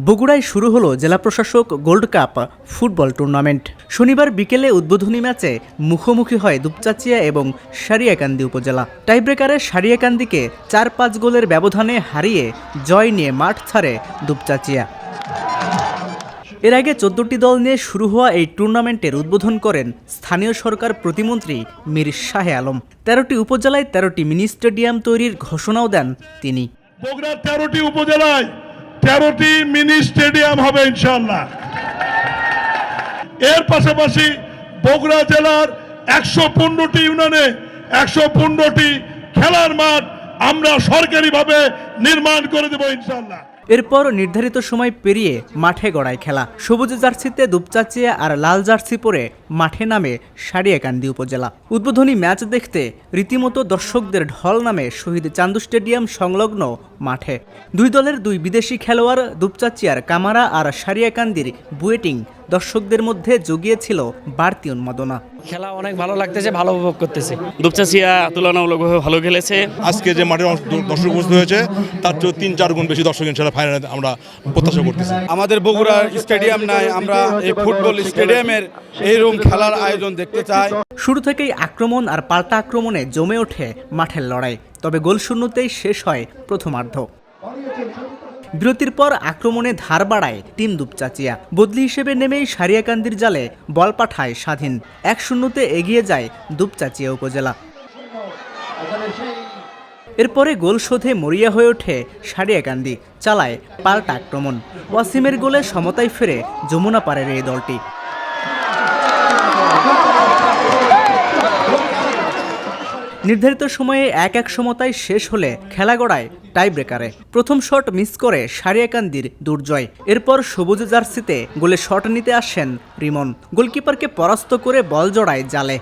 বগুড়ায় শুরু হলো জেলা প্রশাসক গোল্ড কাপ ফুটবল টুর্নামেন্ট। শনিবার বিকেলে উদ্বোধনী ম্যাচে মুখোমুখি হয় দুপচাঁচিয়া এবং সারিয়াকান্দি উপজেলা। টাইব্রেকারে সারিয়াকান্দিকে ৪-৫ গোলের ব্যবধানে হারিয়ে জয় নিয়ে মাঠ ছাড়ে দুপচাঁচিয়া। এর আগে ১৪টি দল নিয়ে শুরু হওয়া এই টুর্নামেন্টের উদ্বোধন করেন স্থানীয় সরকার প্রতিমন্ত্রী মীর শাহে আলম। ১৩টি উপজেলায় ১৩টি মিনি স্টেডিয়াম তৈরির ঘোষণাও দেন তিনি। বগুড়ার ১৩টি উপজেলায় ১৩টি মিনি স্টেডিয়াম হবে ইনশাআল্লাহ। এর পাশাপাশি বগুড়া জেলার ১১৫টি ইউনিয়নে ১১৫টি খেলার মাঠ আমরা সরকারিভাবে নির্মাণ করে দেব ইনশাআল্লাহ। এরপর নির্ধারিত সময় পেরিয়ে মাঠে গড়ায় খেলা। সবুজ জার্সিতে দুপচাঁচিয়া আর লাল জার্সি পরে মাঠে নামে সারিয়াকান্দি উপজেলা। উদ্বোধনী ম্যাচ দেখতে রীতিমতো দর্শকদের ঢল নামে শহীদ চান্দু স্টেডিয়াম সংলগ্ন মাঠে। দুই দলের দুই বিদেশি খেলোয়াড় দুপচাঁচিয়ার কামারা আর সারিয়াকান্দির বুয়েটিং দর্শকদের মধ্যে জুগিয়েছিল বাড়তি উন্মাদনা। খেলা অনেক ভালো লাগতেছে, ভালো উপভোগ করতেছি। দুপচাঁচিয়া তুলনামূলকভাবে ভালো খেলেছে। আজকে যে মাঠে দর্শক উপস্থিত হয়েছে তার চেয়ে ৩-৪ গুণ বেশি দর্শক ইনশাআল্লাহ ফাইনালে আমরা প্রত্যাশা করতেছি। আমাদের বগুড়ার স্টেডিয়াম নাই, আমরা এই ফুটবল স্টেডিয়ামের এইরকম খেলার আয়োজন দেখতে চাই। শুরু থেকেই আক্রমণ আর পাল্টা আক্রমণে জমে ওঠে মাঠের লড়াই। তবে গোলশূন্যতেই শেষ হয় প্রথমার্ধ। বিরতির পর আক্রমণে ধার বাড়ায় টিম দুপচাঁচিয়া। বদলি হিসেবে নেমেই সারিয়াকান্দির জালে বল পাঠায় স্বাধীন। ১-০তে এগিয়ে যায় দুপচাঁচিয়া উপজেলা। এরপরে গোল শোধে মরিয়া হয়ে ওঠে সারিয়াকান্দি, চালায় পাল্টা আক্রমণ। ওয়াসিমের গোলে সমতায় ফেরে যমুনা পাড়ের এই দলটি। নির্ধারিত সময়ে ১-১ সমতায় শেষ হলে খেলা গড়ায় টাই ব্রেকারে। প্রথম শট মিস করে সারিয়াকান্দির দুর্জয়। এরপর সবুজ জার্সিতে গোলে শট নিতে আসেন রিমন। গোলকিপারকে পরাস্ত করে বল জড়ায় জালে।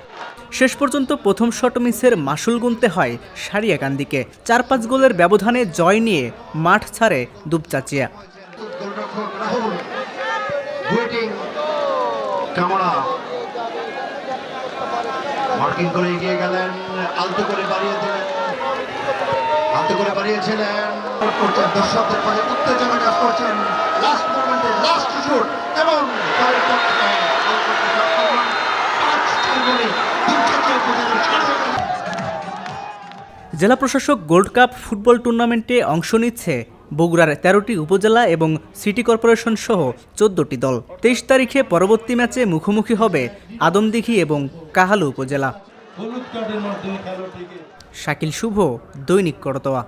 শেষ পর্যন্ত প্রথম শট মিসের মাসুল গুনতে হয় সারিয়াকান্দিকে। ৪-৫ গোলের ব্যবধানে জয় নিয়ে মাঠ ছাড়ে দুপচাঁচিয়া। মার্কিং করে এগিয়ে গেলেন, আলতো করে বাড়িয়েছিলেন। দর্শকদের মাঝে উত্তেজনা কাজ করছেন। লাস্ট মোমেন্টে লাস্ট শুট এবং জেলা প্রশাসক গোল্ড কাপ ফুটবল টুর্নামেন্টে অংশ নিচ্ছে বগুড়ার ১৩টি উপজেলা এবং সিটি কর্পোরেশন সহ ১৪টি দল। ২৩ তারিখে পরবর্তী ম্যাচে মুখোমুখি হবে আদমদীঘি এবং কাহালু উপজেলা। শাকিল শুভ, দৈনিক করতোয়া।